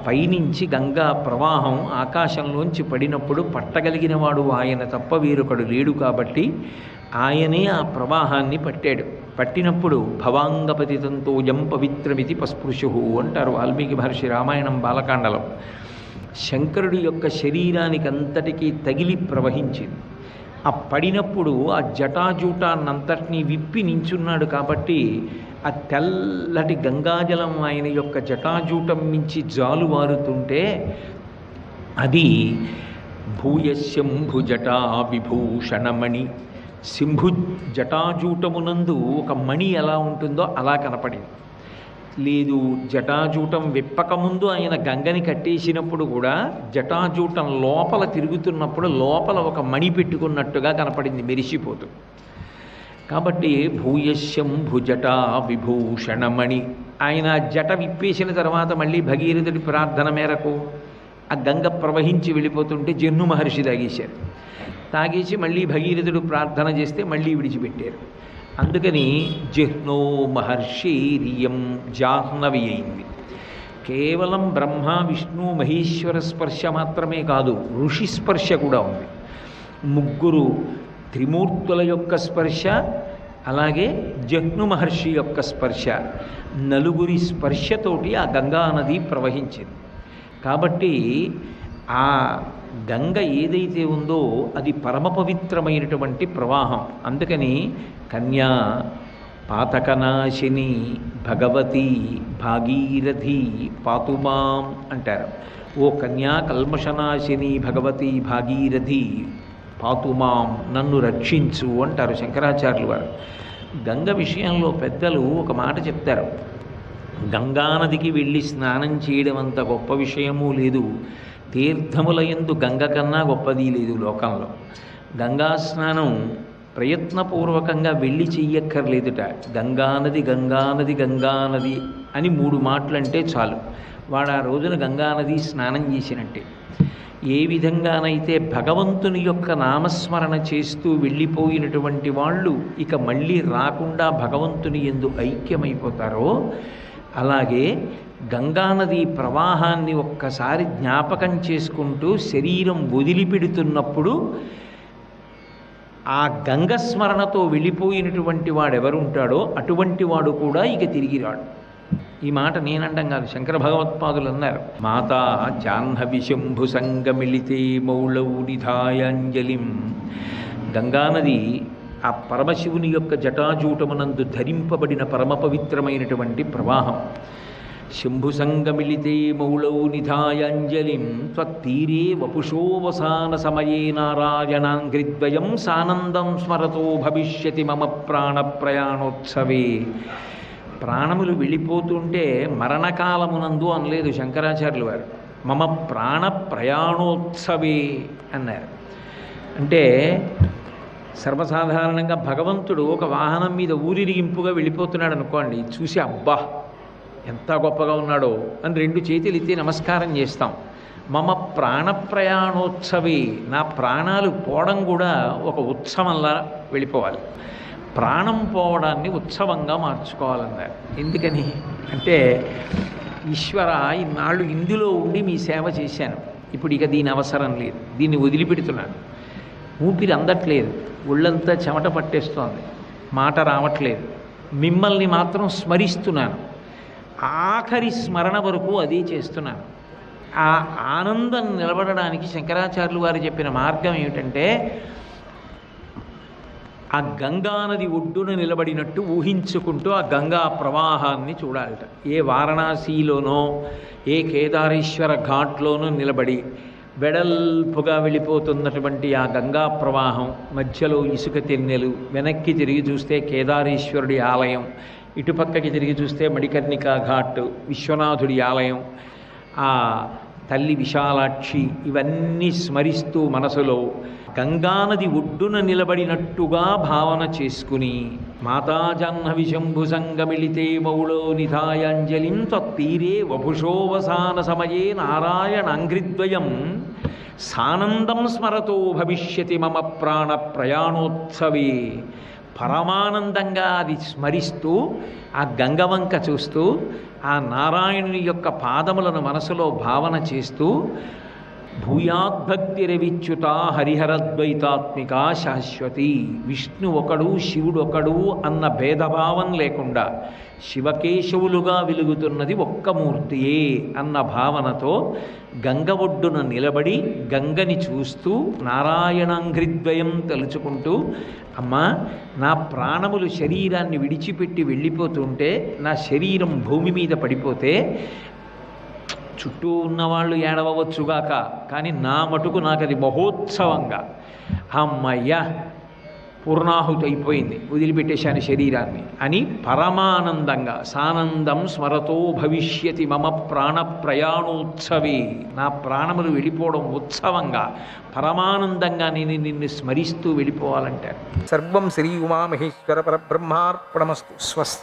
పైనుంచి గంగా ప్రవాహం ఆకాశంలోంచి పడినప్పుడు పట్టగలిగిన వాడు ఆయన తప్ప వేరొకడు లేడు కాబట్టి ఆయనే ఆ ప్రవాహాన్ని పట్టాడు. పట్టినప్పుడు భవాంగపతితంతోయం పవిత్రమితి పస్పృశు అంటారు వాల్మీకి మహర్షి రామాయణం బాలకాండలో. శంకరుడి యొక్క శరీరానికి అంతటికీ తగిలి ప్రవహించింది. ఆ పడినప్పుడు ఆ జటాజూటాన్నంతటినీ విప్పి నించున్నాడు కాబట్టి ఆ తెల్లటి గంగాజలం ఆయన యొక్క జటాజూటం మించి జాలువారుతుంటే అది భూయశంభు జటా విభూషణమణి, శంభు జటాజూటమునందు ఒక మణి ఎలా ఉంటుందో అలా కనపడింది. లేదు, జటాజూటం విప్పకముందు ఆయన గంగని కట్టేసినప్పుడు కూడా జటాజూటం లోపల తిరుగుతున్నప్పుడు లోపల ఒక మణి పెట్టుకున్నట్టుగా కనపడింది మెరిసిపోతూ. కాబట్టి భూయశంభు జటా విభూషణమణి. ఆయన జట విప్పేసిన తర్వాత మళ్ళీ భగీరథుడి ప్రార్థన మేరకు ఆ గంగ ప్రవహించి వెళ్ళిపోతుంటే జహ్ను మహర్షి తాగేశారు. తాగేసి మళ్ళీ భగీరథుడు ప్రార్థన చేస్తే మళ్ళీ విడిచిపెట్టారు. అందుకని జహ్నో మహర్షిరియం జాహ్నవి అయింది. కేవలం బ్రహ్మ విష్ణు మహేశ్వర స్పర్శ మాత్రమే కాదు, ఋషి స్పర్శ కూడా ఉంది. ముగ్గురు త్రిమూర్తుల యొక్క స్పర్శ, అలాగే జహ్ను మహర్షి యొక్క స్పర్శ, నలుగురి స్పర్శతోటి ఆ గంగా నది ప్రవహించింది. కాబట్టి ఆ గంగ ఏదైతే ఉందో అది పరమ పవిత్రమైనటువంటి ప్రవాహం. అందుకని కన్యా పాతకనాశిని భగవతి భాగీరథి పాతుమాం అంటారు. ఓ కన్యా కల్మషనాశిని భగవతి భాగీరథి పాతుమాం, నన్ను రక్షించు అంటారు శంకరాచార్యులు వారు. గంగ విషయంలో పెద్దలు ఒక మాట చెప్తారు. గంగానదికి వెళ్ళి స్నానం చేయడం అంత గొప్ప విషయమూ లేదు, తీర్థములయందు గంగ కన్నా గొప్పది లేదు లోకంలో. గంగా స్నానం ప్రయత్నపూర్వకంగా వెళ్ళి చెయ్యక్కర్లేదుట. గంగానది గంగానది గంగానది అని 3 మాటలంటే చాలు, వాడు ఆ రోజున గంగానది స్నానం చేసినట్టే. ఏ విధంగానైతే భగవంతుని యొక్క నామస్మరణ చేస్తూ వెళ్ళిపోయినటువంటి వాళ్ళు ఇక మళ్ళీ రాకుండా భగవంతుని యందు ఐక్యమైపోతారో, అలాగే గంగానది ప్రవాహాన్ని ఒక్కసారి జ్ఞాపకం చేసుకుంటూ శరీరం వదిలిపెడుతున్నప్పుడు ఆ గంగస్మరణతో వెళ్ళిపోయినటువంటి వాడెవరుంటాడో అటువంటి వాడు కూడా ఇక తిరిగి రాడు. ఈ మాట నేనండం కాదు, శంకర భగవత్పాదులు అన్నారు. మాతా జాహ్నవి శంభు సంగమిళితే మౌళౌ నిధాయాంజలిం. గంగానది ఆ పరమశివుని యొక్క జటాజూటమునందు ధరింపబడిన పరమ పవిత్రమైనటువంటి ప్రవాహం. శంభు సంగమిళితే మౌళౌ నిధాయాంజలిం త్వత్తీరే వపుషోవసాన సమయే నారాయణాంఘ్రిద్వయం సానందం స్మరతో భవిష్యతి మమ ప్రాణ ప్రయాణోత్సవే. ప్రాణములు వెళ్ళిపోతుంటే మరణకాలమునందు అనలేదు శంకరాచార్యులు వారు, మమ ప్రాణ ప్రయాణోత్సవే అన్నారు. అంటే సర్వసాధారణంగా భగవంతుడు ఒక వాహనం మీద ఊరిరిగింపుగా వెళ్ళిపోతున్నాడు అనుకోండి, చూసి అబ్బా ఎంత గొప్పగా ఉన్నాడో అని 2 చేతులు ఎత్తి నమస్కారం చేస్తాం. మమ ప్రాణ ప్రయాణోత్సవే, నా ప్రాణాలు పోవడం కూడా ఒక ఉత్సవంలా వెళ్ళిపోవాలి. ప్రాణం పోవడాన్ని ఉత్సవంగా మార్చుకోవాలన్నారు. ఎందుకని అంటే, ఈశ్వర ఇన్నాళ్ళు ఇందులో ఉండి మీ సేవ చేశాను, ఇప్పుడు ఇక దీని అవసరం లేదు, దీన్ని వదిలిపెడుతున్నాను. ఊపిరి అందట్లేదు, ఒళ్ళంతా చెమట పట్టేస్తోంది, మాట రావట్లేదు, మిమ్మల్ని మాత్రం స్మరిస్తున్నాను. ఆఖరి స్మరణ వరకు అదే చేస్తున్నాను. ఆ ఆనందం నిలబడడానికి శంకరాచార్యులు వారు చెప్పిన మార్గం ఏమిటంటే, ఆ గంగానది ఒడ్డున నిలబడినట్టు ఊహించుకుంటూ ఆ గంగా ప్రవాహాన్ని చూడాలట. ఏ వారణాసిలోనో ఏ కేదారేశ్వర ఘాట్లోనో నిలబడి వెడల్పుగా వెళ్ళిపోతున్నటువంటి ఆ గంగా ప్రవాహం మధ్యలో ఇసుక తెన్నెలు, వెనక్కి తిరిగి చూస్తే కేదారేశ్వరుడి ఆలయం, ఇటుపక్కకి తిరిగి చూస్తే మణికర్ణికా ఘాట్ విశ్వనాథుడి ఆలయం, ఆ తల్లి విశాలాక్షి, ఇవన్నీ స్మరిస్తూ మనసులో గంగానది ఒడ్డున నిలబడినట్టుగా భావన చేసుకుని మాతా జాహ్నవి శంభు సంగమిళితే మౌళో నిధాయాంజలిం త్వత్తీరే వపుషోవసాన సమయే నారాయణాంఘ్రిద్వయం సానందం స్మరతో భవిష్యతి మమ ప్రాణ ప్రయాణోత్సవే. పరమానందంగా అది స్మరిస్తూ ఆ గంగవంక చూస్తూ ఆ నారాయణుని యొక్క పాదములను మనసులో భావన చేస్తూ భూయాద్భక్తిరవిచ్యుత హరిహరద్వైతాత్మిక శాశ్వతి, విష్ణు ఒకడు శివుడు ఒకడు అన్న భేదభావం లేకుండా శివకేశవులుగా వెలుగుతున్నది ఒక్క మూర్తియే అన్న భావనతో గంగ ఒడ్డున నిలబడి గంగని చూస్తూ నారాయణాంఘ్రిద్వయం తలుచుకుంటూ, అమ్మా నా ప్రాణములు శరీరాన్ని విడిచిపెట్టి వెళ్ళిపోతుంటే, నా శరీరం భూమి మీద పడిపోతే చుట్టూ ఉన్నవాళ్ళు ఏడవచ్చుగాక, కానీ నా మటుకు నాకు అది మహోత్సవంగా, అమ్మయ్య పూర్ణాహుతి అయిపోయింది, వదిలిపెట్టేశాను శరీరాన్ని అని పరమానందంగా సానందం స్మరతో భవిష్యతి మమ ప్రాణ ప్రయాణోత్సవే, నా ప్రాణములు వెళ్ళిపోవడం ఉత్సవంగా పరమానందంగా నేను నిన్ను స్మరిస్తూ వెళ్ళిపోవాలంటారు. సర్వం శ్రీ ఉమామహేశ్వర పరబ్రహ్మార్పణమస్తు. స్వస్తి.